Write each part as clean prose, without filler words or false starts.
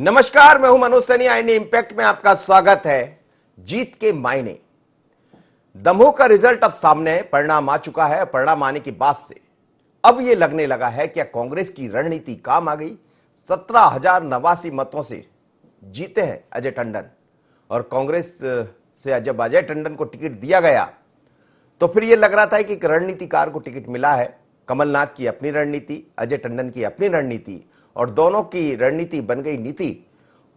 नमस्कार, मैं हूं मनोज सैनी। आईनी इंपैक्ट में आपका स्वागत है। जीत के मायने, दमोह का रिजल्ट अब सामने है, परिणाम आ चुका है। परिणाम आने की बात से अब यह लगने लगा है कि कांग्रेस की रणनीति काम आ गई। 17,089 मतों से जीते हैं अजय टंडन, और कांग्रेस से जब अजय टंडन को टिकट दिया गया तो फिर यह लग रहा था कि एक रणनीतिकार को टिकट मिला है। कमलनाथ की अपनी रणनीति, अजय टंडन की अपनी रणनीति, और दोनों की रणनीति बन गई नीति,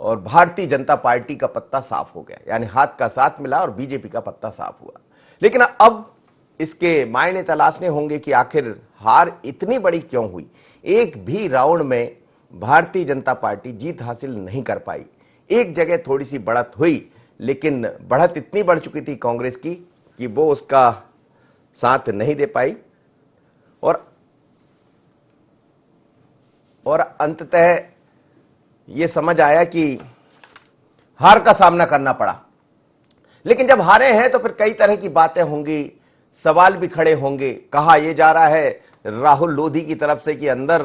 और भारतीय जनता पार्टी का पत्ता साफ हो गया। यानी हाथ का साथ मिला और बीजेपी का पत्ता साफ हुआ। लेकिन अब इसके मायने तलाशने होंगे कि आखिर हार इतनी बड़ी क्यों हुई। एक भी राउंड में भारतीय जनता पार्टी जीत हासिल नहीं कर पाई। एक जगह थोड़ी सी बढ़त हुई, लेकिन बढ़त इतनी बढ़ चुकी थी कांग्रेस की कि वो उसका साथ नहीं दे पाई, और अंततः यह समझ आया कि हार का सामना करना पड़ा। लेकिन जब हारे हैं तो फिर कई तरह की बातें होंगी, सवाल भी खड़े होंगे। कहा यह जा रहा है राहुल लोधी की तरफ से कि अंदर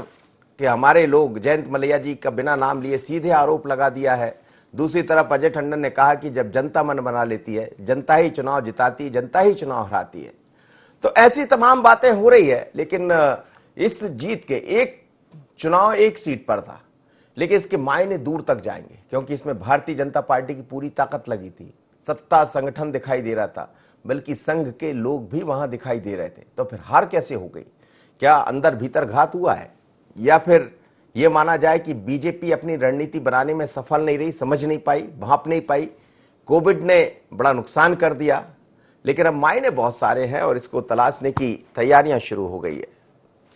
के हमारे लोग जयंत मलैया जी का बिना नाम लिए सीधे आरोप लगा दिया है। दूसरी तरफ अजय टंडन ने कहा कि जब जनता मन बना लेती है, जनता ही चुनाव जिताती है, जनता ही चुनाव हराती है। तो ऐसी तमाम बातें हो रही है। लेकिन इस जीत के एक चुनाव एक सीट पर था, लेकिन इसके मायने दूर तक जाएंगे, क्योंकि इसमें भारतीय जनता पार्टी की पूरी ताकत लगी थी। सत्ता संगठन दिखाई दे रहा था, बल्कि संघ के लोग भी वहां दिखाई दे रहे थे। तो फिर हार कैसे हो गई? क्या अंदर भीतर घात हुआ है, या फिर यह माना जाए कि बीजेपी अपनी रणनीति बनाने में सफल नहीं रही, समझ नहीं पाई, भांप नहीं पाई? कोविड ने बड़ा नुकसान कर दिया। लेकिन अब मायने बहुत सारे हैं और इसको तलाशने की तैयारियां शुरू हो गई है।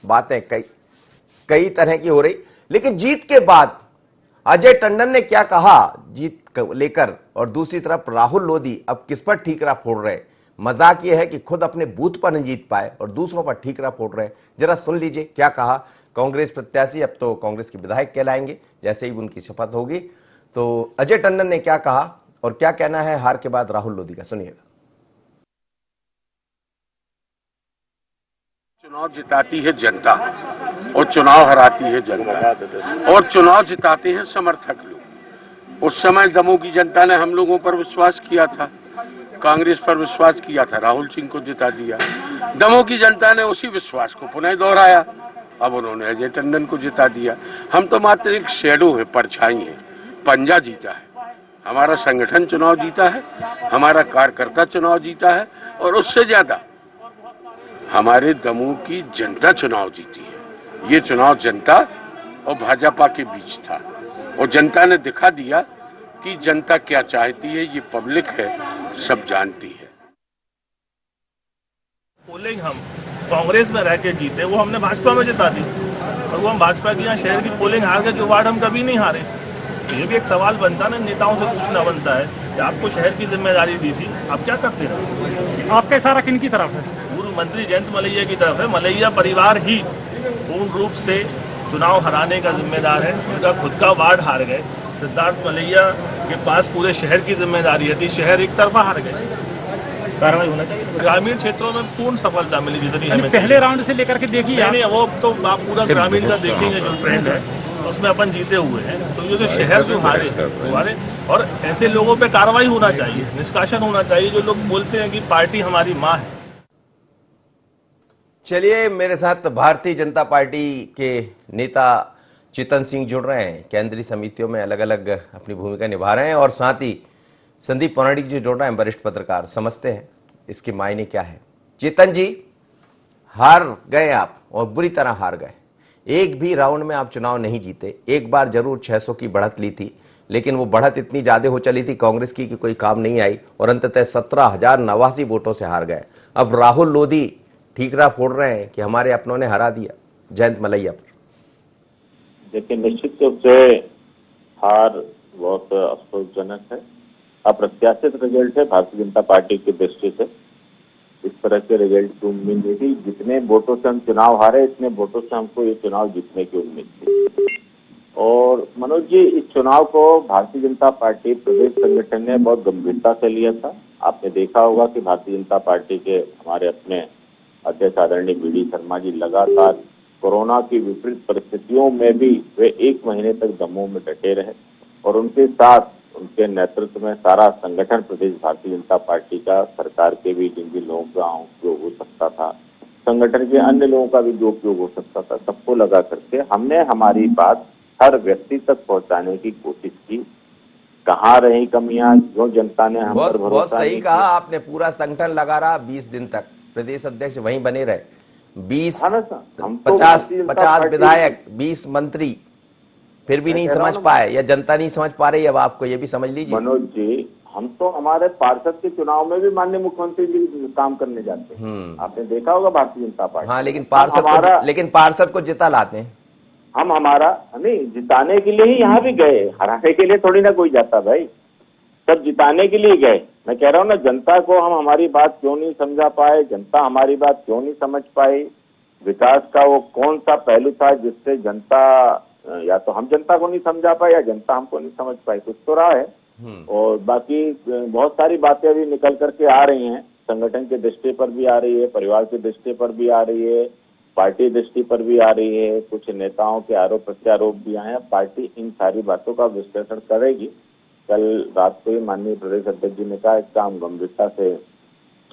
बातें कई तरह की हो रही। लेकिन जीत के बाद अजय टंडन ने क्या कहा जीत लेकर, और दूसरी तरफ राहुल लोधी अब किस पर ठीकरा फोड़ रहे? मजाक यह है कि खुद अपने बूथ पर नहीं जीत पाए और दूसरों पर ठीकरा फोड़ रहे। जरा सुन लीजिए क्या कहा कांग्रेस प्रत्याशी, अब तो कांग्रेस के विधायक कहलाएंगे जैसे ही उनकी शपथ होगी। तो अजय टंडन ने क्या कहा और क्या कहना है हार के बाद राहुल लोधी का, सुनिएगा। चुनाव जिताती है जनता और चुनाव हराती है जनता, और चुनाव जिताते हैं समर्थक लोग। उस समय दमोह की जनता ने हम लोगों पर विश्वास किया था, कांग्रेस पर विश्वास किया था, राहुल सिंह को जिता दिया। दमोह की जनता ने उसी विश्वास को पुनः दोहराया, अब उन्होंने अजय टंडन को जिता दिया। हम तो मात्र एक शेडो है, परछाई है। पंजा जीता है, हमारा संगठन चुनाव जीता है, हमारा कार्यकर्ता चुनाव जीता है, और उससे ज्यादा हमारे दमोह की जनता चुनाव जीती है। ये चुनाव जनता और भाजपा के बीच था, और जनता ने दिखा दिया कि जनता क्या चाहती है। ये पब्लिक है, सब जानती है। पोलिंग हम कांग्रेस में रह के जीते, वो हमने भाजपा में जिता दी, और वो हम भाजपा की यहाँ शहर की पोलिंग हार गए, जो वार्ड हम कभी नहीं हारे। ये भी एक सवाल बनता है ना, नेताओं से पूछना बनता है कि आपको शहर की जिम्मेदारी दी थी, आप क्या करते रहे? आपका इशारा किन की तरफ है? मंत्री जयंत मलैया की तरफ है। मलैया परिवार ही पूर्ण रूप से चुनाव हराने का जिम्मेदार है। उनका खुद का वार्ड हार गए। सिद्धार्थ मलैया के पास पूरे शहर की जिम्मेदारी थी, शहर एक तरफा हार गए। कार्रवाई होना चाहिए। ग्रामीण क्षेत्रों में पूर्ण सफलता मिली जितनी हमें पहले राउंड से लेकर के देखिए। नहीं, वो तो आप पूरा ग्रामीण का देखेंगे जो ट्रेंड है, उसमें अपन जीते हुए हैं। तो ये जो शहर जो हारे, और ऐसे लोगों पे कार्रवाई होना चाहिए, निष्कासन होना चाहिए जो लोग बोलते हैं कि पार्टी हमारी माँ है। चलिए, मेरे साथ भारतीय जनता पार्टी के नेता चेतन सिंह जुड़ रहे हैं। केंद्रीय समितियों में अलग अलग अपनी भूमिका निभा रहे हैं, और साथ ही संदीप पौराणिक जी जुड़ रहे हैं, वरिष्ठ पत्रकार। समझते हैं इसके मायने क्या है। चेतन जी, हार गए आप, और बुरी तरह हार गए। एक भी राउंड में आप चुनाव नहीं जीते। एक बार जरूर 600 की बढ़त ली थी, लेकिन वो बढ़त इतनी ज्यादा हो चली थी कांग्रेस की कि कोई काम नहीं आई, और अंततः 17,089 वोटों से हार गए। अब राहुल लोधी ठीकरा फोड़ रहे हैं कि हमारे अपनों ने हरा दिया जयंत मलैया पर। देखिए, निश्चित रूप से हार बहुत अफसोसजनक है। अप्रत्याशित रिजल्ट है भारतीय जनता पार्टी की दृष्टि से। इस तरह के रिजल्ट की उम्मीद नहीं थी। जितने वोटों से हम चुनाव हारे, इतने वोटों से हमको ये चुनाव जीतने की उम्मीद थी। और मनोज जी, इस चुनाव को भारतीय जनता पार्टी प्रदेश संगठन ने बहुत गंभीरता से लिया था। आपने देखा होगा कि भारतीय जनता पार्टी के हमारे अपने अध्यक्ष आदरणीय वी.डी. शर्मा जी लगातार कोरोना की विपरीत परिस्थितियों में भी वे 1 महीने तक दमोह में डटे रहे। और उनके साथ उनके नेतृत्व में सारा संगठन प्रदेश भारतीय जनता पार्टी का, सरकार के भी जिन जिन लोगों का उपयोग हो सकता था, संगठन के अन्य लोगों का भी जो उपयोग हो सकता था, सबको लगा करके हमने हमारी बात हर व्यक्ति तक पहुंचाने की कोशिश की। कहाँ रही कमियां, जो जनता ने हम पर बहुत भरोसा सही नहीं कहा किया। आपने। पूरा संगठन लगा रहा 20 दिन तक, प्रदेश अध्यक्ष वहीं बने रहे, 20 हाँ ना सर, हम तो 50 भारतीय जनता 50 पार्टी- विधायक, 20 मंत्री, फिर भी मैं नहीं कह रहा समझ हूं ना, पाए, या जनता नहीं समझ पा रही। अब आपको ये भी समझ लीजिए। मनोज जी, हम तो हमारे पार्षद के चुनाव में भी माननीय मुख्यमंत्री जी काम करने जाते हैं। आपने देखा होगा भारतीय जनता पार्टी। हाँ, लेकिन हमारा पार्षद को जिता लाते हैं। हम हमारा नहीं, जिताने के लिए ही यहाँ भी गए, हराने के लिए थोड़ी ना कोई जाता भाई, सब जिताने के लिए गए। मैं कह रहा हूँ ना, जनता को हम हमारी बात क्यों नहीं समझा पाए, जनता हमारी बात क्यों नहीं समझ पाई, विकास का वो कौन सा पहलू था जिससे जनता, या तो हम जनता को नहीं समझा पाए या जनता हमको नहीं समझ पाई, कुछ तो रहा है। और बाकी बहुत सारी बातें अभी निकल करके आ रही हैं, संगठन के दृष्टि पर भी आ रही है, परिवार की दृष्टि पर भी आ रही है, पार्टी दृष्टि पर भी आ रही है, कुछ नेताओं के आरोप प्रत्यारोप भी आए हैं। पार्टी इन सारी बातों का विश्लेषण करेगी। कल रात को ही माननीय प्रदेश अध्यक्ष जी ने कहा इसका हम गंभीरता से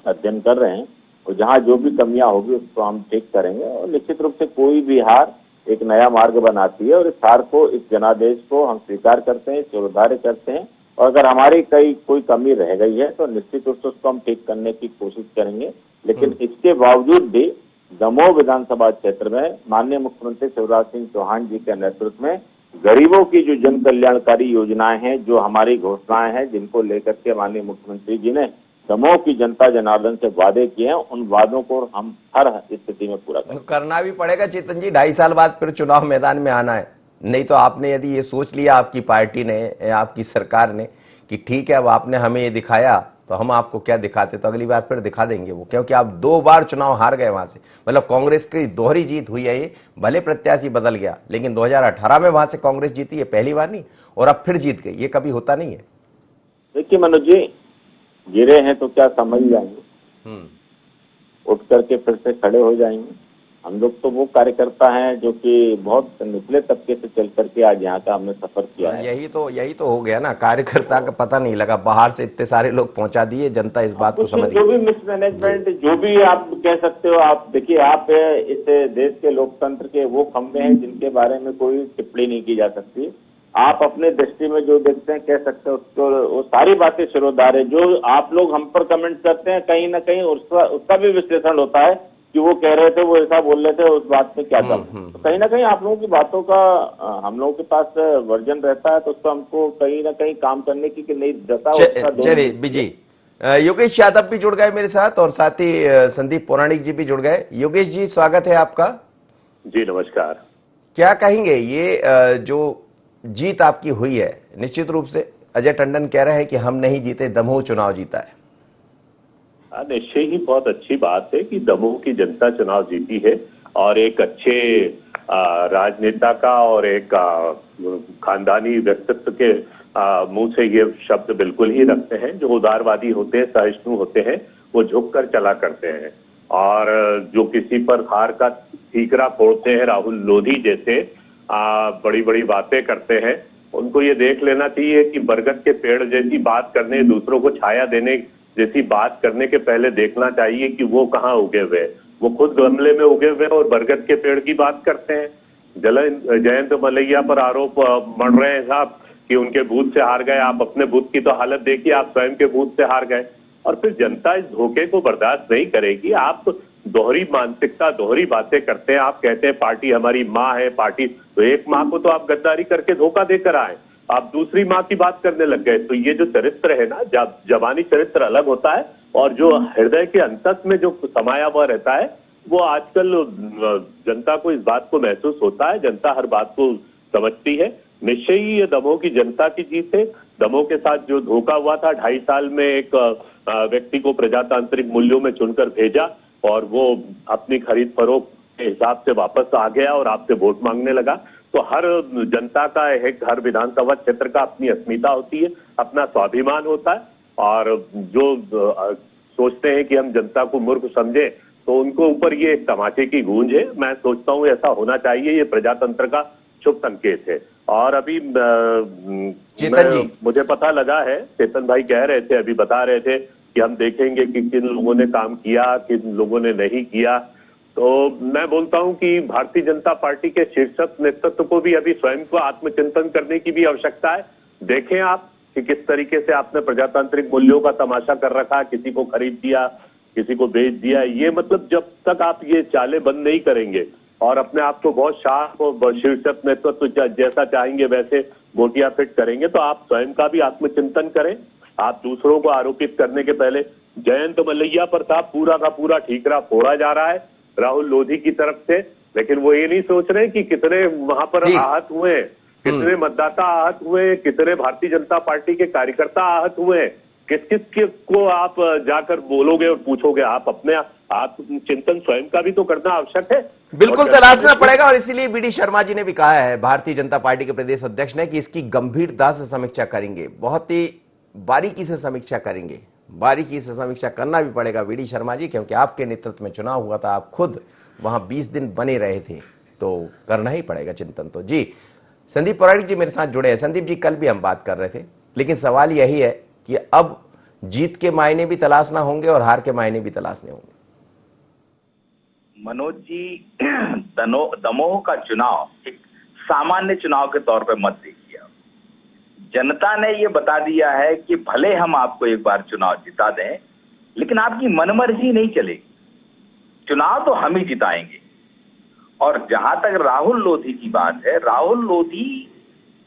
अध्ययन कर रहे हैं और जहां जो भी कमियां होगी उसको हम ठीक करेंगे। और निश्चित रूप से कोई भी हार एक नया मार्ग बनाती है और इस हार को, इस जनादेश को हम स्वीकार करते हैं, स्वीकार करते हैं। और अगर हमारी कोई कमी रह गई है तो निश्चित रूप से उसको हम ठीक करने की कोशिश करेंगे। लेकिन इसके बावजूद भी दमोह विधानसभा क्षेत्र में माननीय मुख्यमंत्री शिवराज सिंह चौहान जी के नेतृत्व में गरीबों की जो जन कल्याणकारी योजनाएं हैं, जो हमारी घोषणाएं हैं, जिनको लेकर के माननीय मुख्यमंत्री जी ने दमोह की जनता जनार्दन से वादे किए हैं, उन वादों को हम हर स्थिति में पूरा करेंगे। करना भी पड़ेगा चेतन जी, 2.5 साल बाद फिर चुनाव मैदान में आना है। नहीं तो आपने यदि ये सोच लिया, आपकी पार्टी ने या आपकी सरकार ने, कि ठीक है अब आपने हमें ये दिखाया तो हम आपको क्या दिखाते, तो अगली बार फिर दिखा देंगे वो। क्योंकि आप 2 बार चुनाव हार गए वहां से, मतलब कांग्रेस की दोहरी जीत हुई है। ये भले प्रत्याशी बदल गया, लेकिन 2018 में वहां से कांग्रेस जीती है, पहली बार नहीं, और अब फिर जीत गई। ये कभी होता नहीं है। देखिए मनोज जी, गिरे हैं तो क्या समझ जाएंगे, उठ करके फिर से खड़े हो जाएंगे। हम लोग तो वो कार्यकर्ता हैं जो कि बहुत निचले तबके से चल करके आज यहाँ का हमने सफर किया है। यही तो हो गया ना, कार्यकर्ता का पता नहीं लगा, बाहर से इतने सारे लोग पहुंचा दिए, जनता इस बात को समझ जो गई। भी मिसमैनेजमेंट, जो भी आप कह सकते हो, आप देखिए, आप इस देश के लोकतंत्र के वो खंभे हैं जिनके बारे में कोई टिप्पणी नहीं की जा सकती। आप अपने दृष्टि में जो देखते हैं कह सकते हो, उसको वो सारी बातें सिरोधार है। जो आप लोग हम पर कमेंट करते हैं, कहीं ना कहीं उसका भी विश्लेषण होता है कि वो कह रहे थे, वो ऐसा बोल रहे थे, उस बात में क्या था। तो कहीं ना कहीं आप लोगों की बातों का हम लोगों के पास वर्जन रहता है, तो उसको हमको कहीं ना कहीं काम करने की नहीं देता। चलिए बिजी, योगेश यादव भी जुड़ गए मेरे साथ, और साथ ही संदीप पौराणिक जी भी जुड़ गए। योगेश जी, स्वागत है आपका। जी नमस्कार। क्या कहेंगे, ये जो जीत आपकी हुई है, निश्चित रूप से अजय टंडन कह रहे हैं कि हम नहीं जीते, दमोह चुनाव जीता है। निश्चय ही बहुत अच्छी बात है कि दमोह की जनता चुनाव जीती है, और एक अच्छे राजनेता का और एक खानदानी व्यक्तित्व के मुंह से ये शब्द बिल्कुल ही रखते हैं। जो उदारवादी होते हैं, सहिष्णु होते हैं, वो झुक कर चला करते हैं। और जो किसी पर हार का ठीकरा फोड़ते हैं, राहुल लोधी जैसे बड़ी बड़ी बातें करते हैं, उनको ये देख लेना चाहिए कि बरगद के पेड़ जैसी बात करने, दूसरों को छाया देने जैसी बात करने के पहले देखना चाहिए कि वो कहाँ उगे हुए। वो खुद गमले में उगे हुए और बरगद के पेड़ की बात करते हैं। जयंत मलैया पर आरोप मढ़ रहे हैं साहब कि उनके बूथ से हार गए। आप अपने बूथ की तो हालत देखिए, आप स्वयं के बूथ से हार गए। और फिर जनता इस धोखे को बर्दाश्त नहीं करेगी। आप दोहरी मानसिकता, दोहरी बातें करते हैं। आप कहते हैं पार्टी हमारी माँ है, पार्टी, तो एक माँ को तो आप गद्दारी करके धोखा देकर आए, आप दूसरी माँ की बात करने लग गए। तो ये जो चरित्र है ना, जवानी चरित्र अलग होता है, और जो हृदय के अंतस में जो समाया हुआ रहता है, वो आजकल जनता को इस बात को महसूस होता है। जनता हर बात को समझती है। निश्चय ही ये दमोह की जनता की जीत है। दमोह के साथ जो धोखा हुआ था, 2.5 साल में एक व्यक्ति को प्रजातांत्रिक मूल्यों में चुनकर भेजा और वो अपनी खरीद फरोख्त के हिसाब से वापस आ गया और आपसे वोट मांगने लगा। तो हर जनता का, एक हर विधानसभा क्षेत्र का अपनी अस्मिता होती है, अपना स्वाभिमान होता है। और जो सोचते हैं कि हम जनता को मूर्ख समझे, तो उनको ऊपर ये एक तमाचे की गूंज है। मैं सोचता हूँ ऐसा होना चाहिए। ये प्रजातंत्र का शुभ संकेत है। और अभी चेतन जी, मुझे पता लगा है, चेतन भाई कह रहे थे, अभी बता रहे थे कि हम देखेंगे कि किन लोगों ने काम किया, किन लोगों ने नहीं किया। तो मैं बोलता हूं कि भारतीय जनता पार्टी के शीर्षक नेतृत्व को भी अभी स्वयं को आत्मचिंतन करने की भी आवश्यकता है। देखें आप कि किस तरीके से आपने प्रजातांत्रिक मूल्यों का तमाशा कर रखा, किसी को खरीद दिया, किसी को बेच दिया। ये मतलब जब तक आप ये चालें बंद नहीं करेंगे और अपने आप को बहुत शार्प और शीर्षक नेतृत्व जैसा चाहेंगे वैसे गोटियां फिट करेंगे, तो आप स्वयं का भी आत्मचिंतन करें। आप दूसरों को आरोपित करने के पहले, जयंत मलैया पर साहब पूरा का पूरा ठीकरा फोड़ा जा रहा है राहुल लोधी की तरफ से, लेकिन वो ये नहीं सोच रहे कि कितने वहां पर आहत हुए, कितने मतदाता आहत हुए, कितने भारतीय जनता पार्टी के कार्यकर्ता आहत हुए। किस किस को आप जाकर बोलोगे और पूछोगे? आप अपने आत्मचिंतन स्वयं का भी तो करना आवश्यक है। बिल्कुल तलाशना पड़ेगा। और इसीलिए बीडी शर्मा जी ने भी कहा है, भारतीय जनता पार्टी के प्रदेश अध्यक्ष ने, कि इसकी गंभीरता से समीक्षा करेंगे, बहुत ही बारीकी से समीक्षा करेंगे। बारीकी से समीक्षा करना भी पड़ेगा बीडी शर्मा जी, क्योंकि आपके नेतृत्व में चुनाव हुआ था, आप खुद वहां 20 दिन बने रहे थे, तो करना ही पड़ेगा चिंतन। तो जी, संदीप पौराणिक जी मेरे साथ जुड़े हैं। संदीप जी, कल भी हम बात कर रहे थे, लेकिन सवाल यही है कि अब जीत के मायने भी तलाशना होंगे और हार के मायने भी तलाशने होंगे। मनोज जी, दमोह का चुनाव एक सामान्य चुनाव के तौर पर मत देखिए। जनता ने ये बता दिया है कि भले हम आपको एक बार चुनाव जिता दें, लेकिन आपकी मनमर्जी नहीं चलेगी, चुनाव तो हम ही जिताएंगे। और जहां तक राहुल लोधी की बात है, राहुल लोधी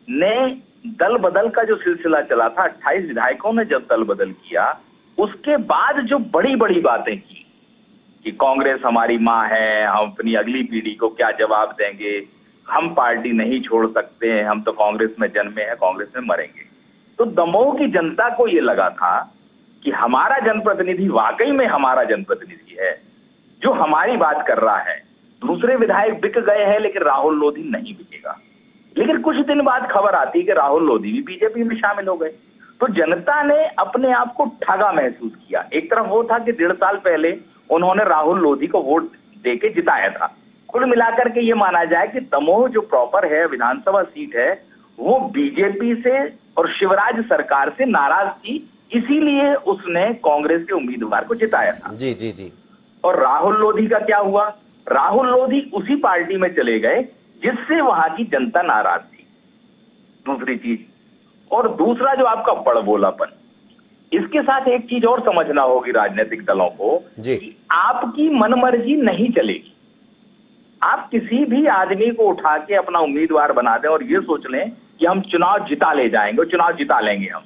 ने दल बदल का जो सिलसिला चला था, 28 विधायकों ने जब दल बदल किया, उसके बाद जो बड़ी बड़ी बातें की कि कांग्रेस हमारी मां है, हम अपनी अगली पीढ़ी को क्या जवाब देंगे, हम पार्टी नहीं छोड़ सकते हैं, हम तो कांग्रेस में जन्मे हैं, कांग्रेस में मरेंगे। तो दमोह की जनता को यह लगा था कि हमारा जनप्रतिनिधि वाकई में हमारा जनप्रतिनिधि है, जो हमारी बात कर रहा है। दूसरे विधायक बिक गए हैं, लेकिन राहुल लोधी नहीं बिकेगा। लेकिन कुछ दिन बाद खबर आती है कि राहुल लोधी भी बीजेपी में शामिल हो गए। तो जनता ने अपने आप को ठगा महसूस किया। एक तरफ वो था कि 1.5 साल पहले उन्होंने राहुल लोधी को वोट देके जिताया था। कुल मिलाकर के ये माना जाए कि दमोह जो प्रॉपर है, विधानसभा सीट है, वो बीजेपी से और शिवराज सरकार से नाराज थी, इसीलिए उसने कांग्रेस के उम्मीदवार को जिताया था। जी जी जी। और राहुल लोधी का क्या हुआ? राहुल लोधी उसी पार्टी में चले गए जिससे वहां की जनता नाराज थी। दूसरी चीज, और दूसरा जो आपका बड़बोलापन, इसके साथ एक चीज और समझना होगी राजनीतिक दलों को कि आपकी मनमर्जी नहीं चलेगी। आप किसी भी आदमी को उठा के अपना उम्मीदवार बना दें और ये सोच लें कि हम चुनाव जिता ले जाएंगे, चुनाव जिता लेंगे हम,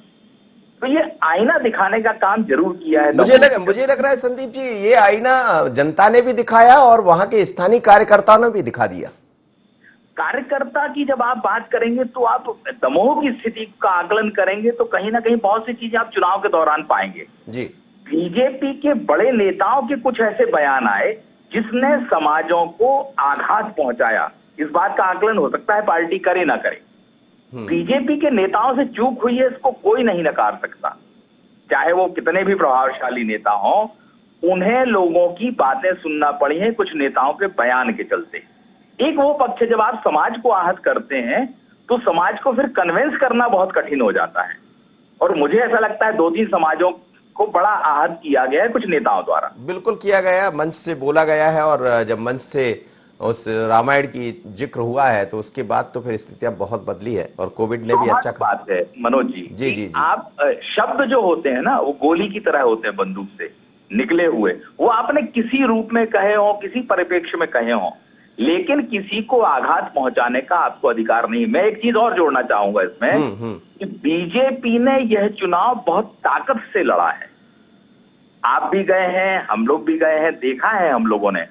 तो ये आईना दिखाने का काम जरूर किया है। मुझे लग रहा है संदीप जी, ये आईना जनता ने भी दिखाया और वहां के स्थानीय कार्यकर्ताओं ने भी दिखा दिया। कार्यकर्ता की जब आप बात करेंगे तो आप दमोह की स्थिति का आकलन करेंगे तो कहीं ना कहीं बहुत सी चीजें आप चुनाव के दौरान पाएंगे। जी। बीजेपी के बड़े नेताओं के कुछ ऐसे बयान आए जिसने समाजों को आघात पहुंचाया। इस बात का आकलन हो सकता है पार्टी करे ना करे, बीजेपी के नेताओं से चूक हुई है, इसको कोई नहीं नकार सकता, चाहे वो कितने भी प्रभावशाली नेता हों। उन्हें लोगों की बातें सुनना पड़ी है कुछ नेताओं के बयान के चलते। एक वो पक्ष है, जब आप समाज को आहत करते हैं तो समाज को फिर कन्विंस करना बहुत कठिन हो जाता है। और मुझे ऐसा लगता है 2-3 समाजों को बड़ा आहत किया गया है कुछ नेताओं द्वारा। बिल्कुल किया गया, मंच से बोला गया है, और जब मंच से उस रामायण की जिक्र हुआ है तो उसके बाद तो फिर स्थितियां बहुत बदली है, और कोविड ने भी अच्छा बात है मनोज जी। जी जी। आप शब्द जो होते हैं ना, वो गोली की तरह होते हैं, बंदूक से निकले हुए। वो आपने किसी रूप में कहे हो, किसी परिप्रेक्ष्य में कहे हो, लेकिन किसी को आघात पहुंचाने का आपको अधिकार नहीं। मैं एक चीज और जोड़ना चाहूंगा इसमें कि बीजेपी ने यह चुनाव बहुत ताकत से लड़ा है। आप भी गए हैं, हम लोग भी गए हैं, देखा है हम लोगों ने।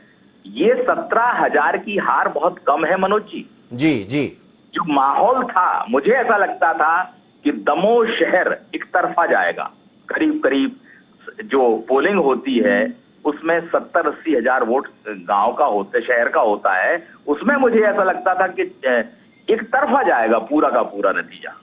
ये 17,000 की हार बहुत कम है मनोज जी। जी जी। जो माहौल था, मुझे ऐसा लगता था कि दमोह शहर एक तरफा जाएगा। करीब करीब जो पोलिंग होती है उसमें 70-80 हजार वोट गांव का होता है, शहर का होता है, उसमें मुझे ऐसा लगता था कि एक तरफा जाएगा पूरा का पूरा नतीजा।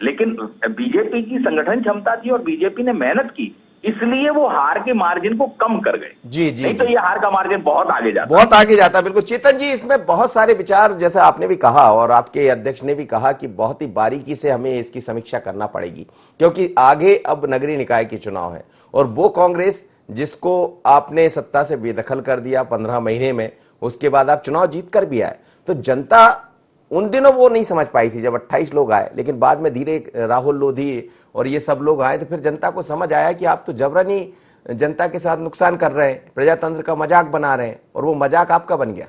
लेकिन बीजेपी की संगठन क्षमता थी और बीजेपी ने मेहनत की। इसलिए वो हार के मार्जिन को कम कर गए। जी जी नहीं तो जी। ये हार का मार्जिन बहुत आगे जाता। बहुत आगे जाता। बिल्कुल चेतन जी, इसमें बहुत सारे विचार, जैसा आपने भी कहा और आपके अध्यक्ष ने भी कहा कि बहुत ही बारीकी से हमें इसकी समीक्षा करना पड़ेगी, क्योंकि आगे अब नगरीय निकाय के चुनाव है और वो कांग्रेस जिसको आपने सत्ता से बेदखल कर दिया 15 महीने में, उसके बाद आप चुनाव जीत कर भी आए, तो जनता उन दिनों वो नहीं समझ पाई थी जब 28 लोग आए, लेकिन बाद में धीरे राहुल लोधी और ये सब लोग आए तो फिर जनता को समझ आया कि आप तो जबरनी जनता के साथ नुकसान कर रहे हैं, प्रजातंत्र का मजाक बना रहे हैं, और वो मजाक आपका बन गया।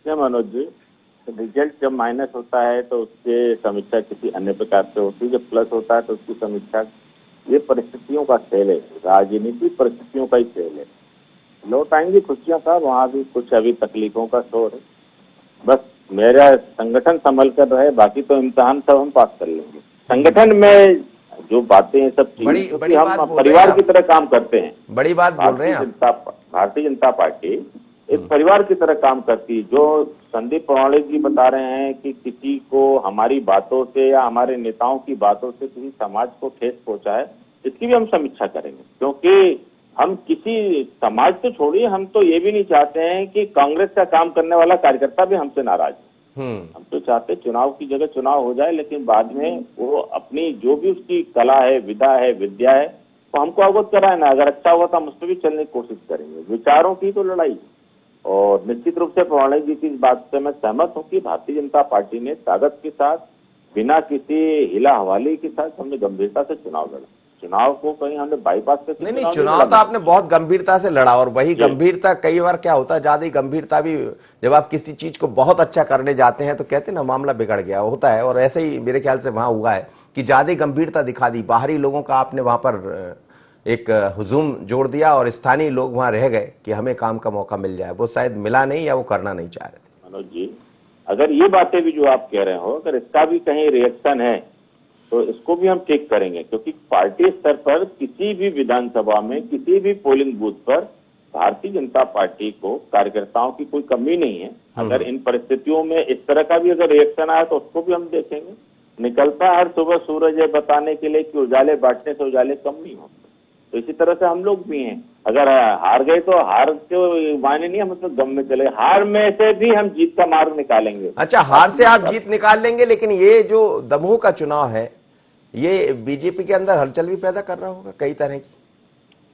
क्या मनोज जी, रिजल्ट जब माइनस होता है तो उसके समीक्षा किसी अन्य प्रकार से होती है, जब प्लस होता है तो उसकी समीक्षा, ये परिस्थितियों का खेल है, राजनीतिक परिस्थितियों का ही खेल है। लौट आएंगी खुशियां का, वहाँ भी कुछ अभी तकलीफों का शोर है। बस मेरा संगठन संभल कर रहे, बाकी तो इम्तिहान सब हम पास कर लेंगे। संगठन में जो बातें हैं सब बड़ी चीजें, बड़ी क्योंकि बात हम बोल रहे परिवार हैं की आप। तरह काम करते हैं। बड़ी बात बोल रहे हैं आप। भारतीय जनता पार्टी एक परिवार की तरह काम करती है। जो संदीप पवाड़े जी बता रहे हैं कि किसी को हमारी बातों से या हमारे नेताओं की बातों से किसी समाज को ठेस पहुंचा है, इसकी भी हम समीक्षा करेंगे, क्योंकि हम किसी समाज तो छोड़िए, हम तो ये भी नहीं चाहते हैं कि कांग्रेस का काम करने वाला कार्यकर्ता भी हमसे नाराज है। हम तो चाहते चुनाव की जगह चुनाव हो जाए, लेकिन बाद में वो अपनी जो भी उसकी कला है, विधा है, विद्या है, तो हमको अवगत कराए ना। अगर अच्छा हुआ तो हम उस पर भी चलने की कोशिश करेंगे। विचारों की तो लड़ाई, और निश्चित रूप से पवाड़े जी की इस बात से मैं सहमत हूँ कि भारतीय जनता पार्टी ने ताकत के साथ, बिना किसी हिला हवाली के साथ हमने गंभीरता से चुनाव लड़ा। चुनाव को कहीं हमने बाईपास करके नहीं, चुनाव तो आपने बहुत गंभीरता से लड़ा, और वही गंभीरता कई बार क्या होता है, ज्यादा ही गंभीरता भी, जब आप किसी चीज को बहुत अच्छा करने जाते हैं तो कहते हैं ना मामला बिगड़ गया होता है, और ऐसे ही मेरे ख्याल से वहां हुआ है कि ज्यादा गंभीरता दिखा दी। बाहरी लोगों का आपने वहां पर एक हुजूम जोड़ दिया और स्थानीय लोग वहां रह गए कि हमें काम का मौका मिल जाए, वो शायद मिला नहीं या वो करना नहीं चाह रहे थे। मनोज जी, अगर ये बातें भी जो आप कह रहे हो, अगर इसका भी कहीं रिएक्शन है तो इसको भी हम चेक करेंगे, क्योंकि पार्टी स्तर पर किसी भी विधानसभा में, किसी भी पोलिंग बूथ पर भारतीय जनता पार्टी को कार्यकर्ताओं की कोई कमी नहीं है। अगर इन परिस्थितियों में इस तरह का भी अगर रिएक्शन आया तो उसको भी हम देखेंगे। निकलता हर सुबह सूरज है बताने के लिए कि उजाले बांटने से उजाले कम नहीं होते, तो इसी तरह से हम लोग भी हैं। अगर हार गए तो हार के मायने नहीं हम तो गम में चले, हार में से भी हम जीत का मार्ग निकालेंगे। अच्छा, हार से आप जीत निकाल लेंगे, लेकिन ये जो दमोह का चुनाव है ये बीजेपी के अंदर हलचल भी पैदा कर रहा होगा कई तरह की।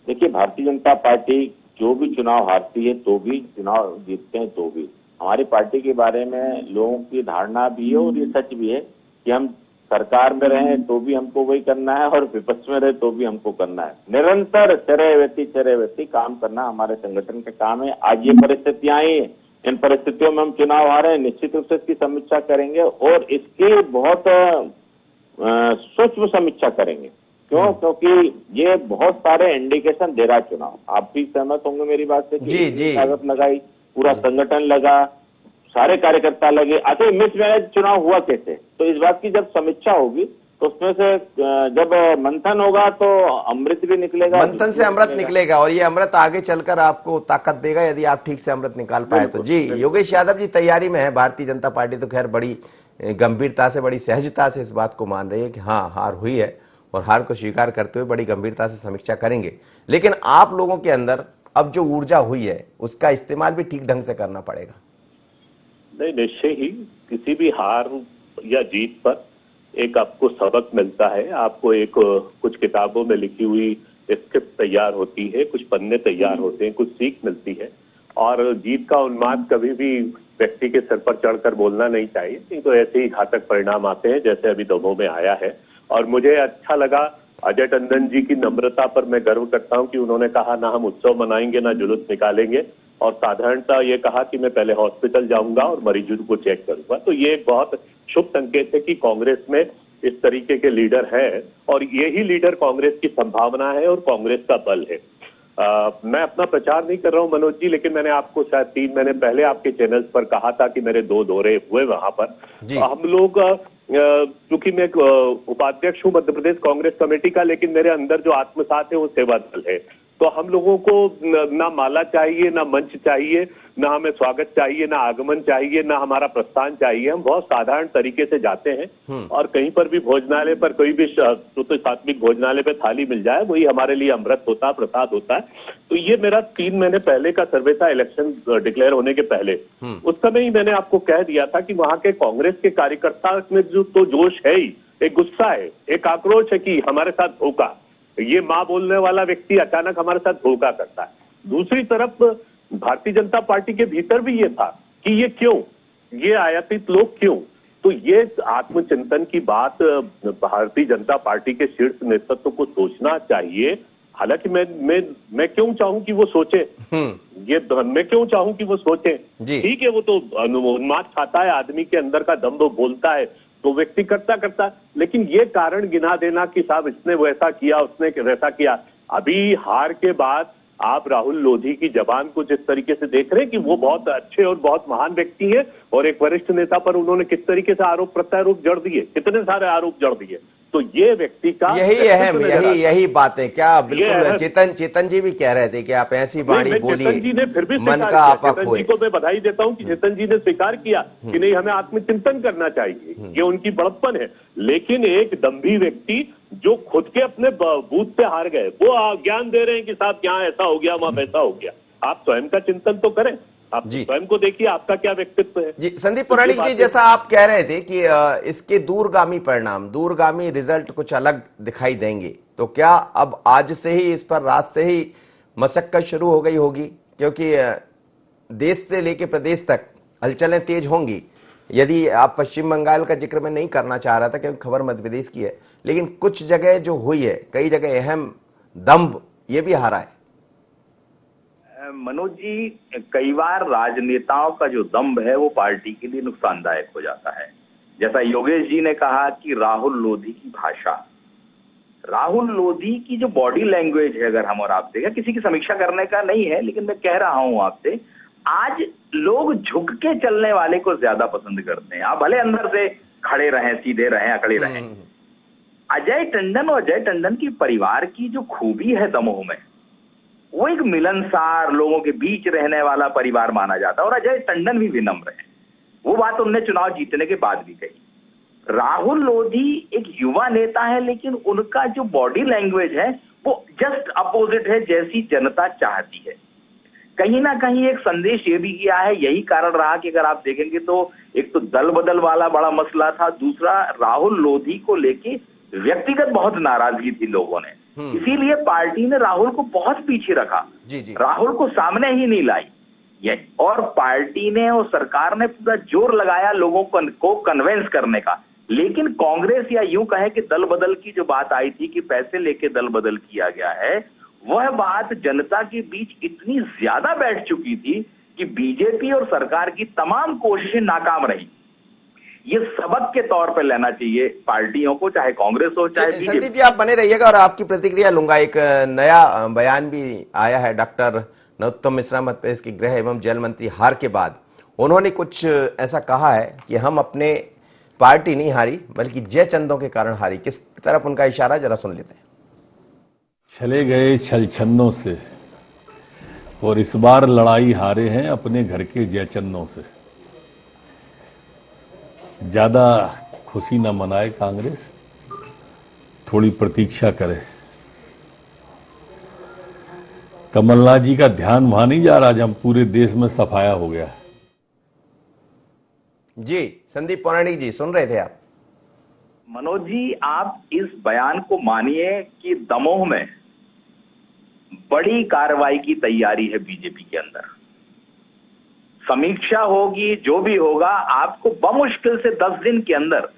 देखिए, भारतीय जनता पार्टी जो भी चुनाव हारती है तो भी, चुनाव जीतते हैं तो भी, हमारी पार्टी के बारे में लोगों की धारणा भी है और ये सच भी है कि हम सरकार में रहें तो भी हमको वही करना है और विपक्ष में रहे तो भी हमको करना है। निरंतर चरैवेती काम करना हमारे संगठन का काम है। आज ये परिस्थितियां आई, इन परिस्थितियों में हम चुनाव हारे हैं, निश्चित रूप से इसकी समीक्षा करेंगे और इसकी बहुत सूक्ष्म समीक्षा करेंगे। क्यों? क्योंकि ये बहुत सारे इंडिकेशन दे रहा है चुनाव। आप भी सहमत होंगे मेरी बात से कि जी। लागत लगाई, पूरा संगठन लगा, सारे कार्यकर्ता लगे, आते मिसमैनेज चुनाव हुआ कैसे, तो इस बात की जब समीक्षा होगी तो उसमें से जब मंथन होगा तो अमृत भी निकलेगा, मंथन से अमृत निकलेगा, और ये अमृत आगे चलकर आपको ताकत देगा यदि आप ठीक से अमृत निकाल पाए तो। जी, योगेश यादव जी तैयारी में है। भारतीय जनता पार्टी तो खैर बड़ी गंभीरता से, बड़ी सहजता से इस बात को मान रही है कि हाँ हार हुई है, और हार को स्वीकार करते हुए बड़ी गंभीरता से समीक्षा करेंगे। लेकिन आप लोगों के अंदर अब जो ऊर्जा हुई है उसका इस्तेमाल भी ठीक ढंग से करना पड़ेगा। नहीं, निश्चय ही किसी भी हार या जीत पर एक आपको सबक मिलता है। आपको एक कुछ किताबों में लिखी हुई स्क्रिप्ट तैयार होती है, कुछ पन्ने तैयार होते हैं, कुछ सीख मिलती है। और जीत का उन्माद कभी भी व्यक्ति के सिर पर चढ़कर बोलना नहीं चाहिए, नहीं तो ऐसे ही घातक परिणाम आते हैं जैसे अभी दमोह में आया है। और मुझे अच्छा लगा अजय टंडन जी की नम्रता पर मैं गर्व करता हूं कि उन्होंने कहा ना हम उत्सव मनाएंगे ना जुलूस निकालेंगे, और साधारणता ये कहा कि मैं पहले हॉस्पिटल जाऊंगा और मरीजों को चेक करूंगा। तो ये बहुत शुभ संकेत है कि कांग्रेस में इस तरीके के लीडर है, और यही लीडर कांग्रेस की संभावना है और कांग्रेस का बल है। मैं अपना प्रचार नहीं कर रहा हूं मनोज जी, लेकिन मैंने आपको शायद 3 महीने पहले आपके चैनल्स पर कहा था कि मेरे 2 दौरे हुए वहां पर। हम लोग, चूंकि मैं उपाध्यक्ष हूं मध्य प्रदेश कांग्रेस कमेटी का, लेकिन मेरे अंदर जो आत्मसात है वो सेवा दल है। तो हम लोगों को ना माला चाहिए, ना मंच चाहिए, ना हमें स्वागत चाहिए, ना आगमन चाहिए, ना हमारा प्रस्थान चाहिए। हम बहुत साधारण तरीके से जाते हैं और कहीं पर भी भोजनालय पर कोई भी शुद्ध सात्विक भोजनालय पे थाली मिल जाए वही हमारे लिए अमृत होता है, प्रसाद होता है। तो ये मेरा 3 महीने पहले का सर्वे था, इलेक्शन डिक्लेयर होने के पहले। उस समय ही मैंने आपको कह दिया था कि वहां के कांग्रेस के कार्यकर्ता में जो तो जोश है ही, एक गुस्सा है, एक आक्रोश है कि हमारे साथ धोखा, ये मां बोलने वाला व्यक्ति अचानक हमारे साथ धोखा करता है। दूसरी तरफ भारतीय जनता पार्टी के भीतर भी ये था कि ये क्यों, ये आयातित लोग क्यों। तो ये आत्मचिंतन की बात भारतीय जनता पार्टी के शीर्ष नेतृत्व को सोचना चाहिए। हालांकि मैं क्यों चाहूं कि वो सोचे, ये मैं क्यों चाहूं कि वो सोचे। ठीक है, वो तो उन्माद खाता है, आदमी के अंदर का दम वो बोलता है तो व्यक्ति करता, लेकिन ये कारण गिना देना कि साहब इसने वैसा किया, उसने वैसा किया। अभी हार के बाद आप राहुल लोधी की जबान को जिस तरीके से देख रहे हैं कि वो बहुत अच्छे और बहुत महान व्यक्ति हैं और एक वरिष्ठ नेता पर उन्होंने किस तरीके से आरोप प्रत्यारोप जड़ दिए, कितने सारे आरोप जड़ दिए। तो ये व्यक्ति का यही बातें क्या बिल्कुल चेतन जी भी कह रहे थे कि आप ऐसी वाणी बोलिए, चेतन जी ने फिर भी मन का आपा चेतन जी को मैं बधाई देता हूं कि चेतन जी ने स्वीकार किया कि नहीं, हमें आत्मचिंतन करना चाहिए, ये उनकी बड़प्पन है। लेकिन एक दंभी व्यक्ति जो खुद के अपने बूथ से हार गए, वो ज्ञान दे रहे हैं कि साहब यहाँ ऐसा हो गया, वहां वैसा हो गया। आप स्वयं का चिंतन तो करें, आप स्वयं को देखिए, आपका क्या व्यक्तित्व है। जी संदीप पुराणिक जी, जैसा आप कह रहे थे कि इसके दूरगामी परिणाम, दूरगामी रिजल्ट कुछ अलग दिखाई देंगे, तो क्या अब आज से ही इस पर, रात से ही मशक्कत शुरू हो गई होगी? क्योंकि देश से लेकर प्रदेश तक हलचलें तेज होंगी। यदि आप पश्चिम बंगाल का जिक्र मैं नहीं करना चाह रहा था क्योंकि खबर मध्य प्रदेश की है, लेकिन कुछ जगह जो हुई है, कई जगह अहम दम्भ ये भी हारा है। मनोज जी, कई बार राजनेताओं का जो दम्भ है वो पार्टी के लिए नुकसानदायक हो जाता है। जैसा योगेश जी ने कहा कि राहुल लोधी की भाषा, राहुल लोधी की जो बॉडी लैंग्वेज है, अगर हम और आप देखें, किसी की समीक्षा करने का नहीं है, लेकिन मैं कह रहा हूं आपसे, आज लोग झुक के चलने वाले को ज्यादा पसंद करते हैं। आप भले अंदर से खड़े रहें, सीधे रहें, अकड़े रहें। अजय टंडन और अजय टंडन की परिवार की जो खूबी है दमोह में, वो एक मिलनसार, लोगों के बीच रहने वाला परिवार माना जाता है। और अजय टंडन भी विनम्र है, वो बात उन्होंने चुनाव जीतने के बाद भी कही। राहुल लोधी एक युवा नेता है, लेकिन उनका जो बॉडी लैंग्वेज है वो जस्ट अपोजिट है जैसी जनता चाहती है। कहीं ना कहीं एक संदेश ये भी किया है, यही कारण रहा कि अगर आप देखेंगे तो एक तो दल बदल वाला बड़ा मसला था, दूसरा राहुल लोधी को लेके व्यक्तिगत बहुत नाराजगी थी लोगों ने, इसीलिए पार्टी ने राहुल को बहुत पीछे रखा। राहुल को सामने ही नहीं लाई, और पार्टी ने और सरकार ने पूरा जोर लगाया लोगों को कन्विंस करने का। लेकिन कांग्रेस, या यूं कहे कि दल बदल की जो बात आई थी कि पैसे लेके दल बदल किया गया है, वह बात जनता के बीच इतनी ज्यादा बैठ चुकी थी कि बीजेपी और सरकार की तमाम कोशिशें नाकाम रही। ये सबक के तौर पर लेना चाहिए पार्टियों को, चाहे कांग्रेस हो चाहे बीजेपी। संदीप जी, आप बने रहिएगा और आपकी प्रतिक्रिया लूंगा। एक नया बयान भी आया है डॉक्टर नरोत्तम मिश्रा, मध्य प्रदेश के गृह एवं जेल मंत्री, हार के बाद उन्होंने कुछ ऐसा कहा है कि हम अपने पार्टी नहीं हारी बल्कि जय चंदों के कारण हारी। किस तरफ उनका इशारा, जरा सुन लेते हैं। चले गए छलछन्नों से और इस बार लड़ाई हारे हैं अपने घर के जयचंदों से। ज्यादा खुशी न मनाए कांग्रेस, थोड़ी प्रतीक्षा करे। कमलनाथ जी का ध्यान वहां नहीं जा रहा जब पूरे देश में सफाया हो गया। जी संदीप पौराणिक जी, सुन रहे थे आप? मनोज जी, आप इस बयान को मानिए कि दमोह में बड़ी कार्रवाई की तैयारी है बीजेपी के अंदर। समीक्षा होगी, जो भी होगा, आपको बमुश्किल से 10 दिन के अंदर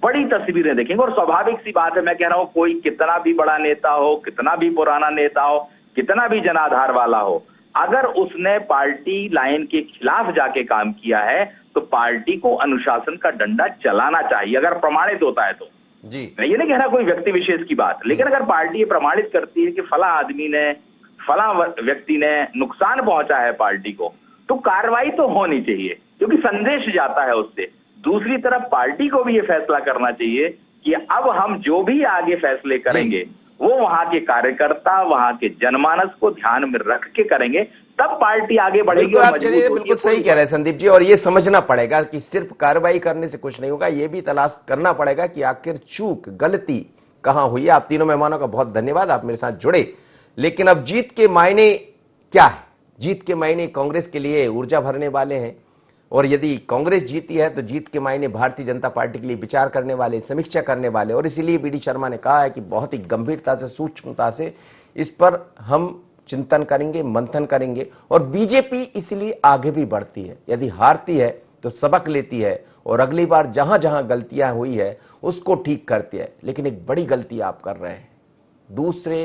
बड़ी तस्वीरें देखेंगे। और स्वाभाविक सी बात है, मैं कह रहा हूं, कोई कितना भी बड़ा नेता हो, कितना भी पुराना नेता हो, कितना भी जनाधार वाला हो, अगर उसने पार्टी लाइन के खिलाफ जाके काम किया है तो पार्टी को अनुशासन का डंडा चलाना चाहिए, अगर प्रमाणित होता है तो। जी, मैं ये नहीं कह रहा कोई व्यक्ति विशेष की बात, लेकिन अगर पार्टी ये प्रमाणित करती है कि फला आदमी ने, फला व्यक्ति ने नुकसान पहुंचा है पार्टी को, तो कार्रवाई तो होनी चाहिए, क्योंकि संदेश जाता है उससे। दूसरी तरफ पार्टी को भी ये फैसला करना चाहिए कि अब हम जो भी आगे फैसले करेंगे वो वहां के कार्यकर्ता, वहां के जनमानस को ध्यान में रख के करेंगे, तब पार्टी आगे बढ़ेगी। बिल्कुल, और आप मजबूत चलिए होगी। बिल्कुल सही कह रहे हैं संदीप जी, और ये समझना पड़ेगा कि सिर्फ कार्रवाई करने से कुछ नहीं होगा, ये भी तलाश करना पड़ेगा कि आखिर चूक, गलती कहां हुई है। आप तीनों मेहमानों का बहुत धन्यवाद, आप मेरे साथ जुड़े। लेकिन अब जीत के मायने क्या है? जीत के मायने कांग्रेस के लिए ऊर्जा भरने वाले हैं, और यदि कांग्रेस जीती है तो जीत के मायने भारतीय जनता पार्टी के लिए विचार करने वाले, समीक्षा करने वाले, और इसीलिए बीडी शर्मा ने कहा है कि बहुत ही गंभीरता से, सूक्ष्मता से इस पर हम चिंतन करेंगे, मंथन करेंगे। और बीजेपी इसलिए आगे भी बढ़ती है, यदि हारती है तो सबक लेती है और अगली बार जहां जहां गलतियां हुई है उसको ठीक करती है। लेकिन एक बड़ी गलती आप कर रहे हैं, दूसरे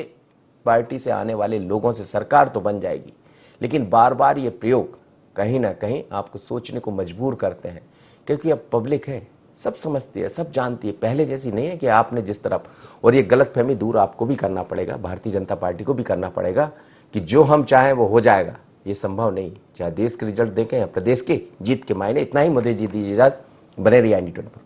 पार्टी से आने वाले लोगों से सरकार तो बन जाएगी, लेकिन बार बार ये प्रयोग कहीं ना कहीं आपको सोचने को मजबूर करते हैं, क्योंकि अब पब्लिक है, सब समझती है, सब जानती है, पहले जैसी नहीं है कि आपने जिस तरफ। और ये गलतफहमी दूर आपको भी करना पड़ेगा, भारतीय जनता पार्टी को भी करना पड़ेगा कि जो हम चाहें वो हो जाएगा, ये संभव नहीं। चाहे देश के रिजल्ट देखें या प्रदेश के, जीत के मायने इतना ही। मुझे जीत दीजिए इजाजत, बने रहिए IND 24।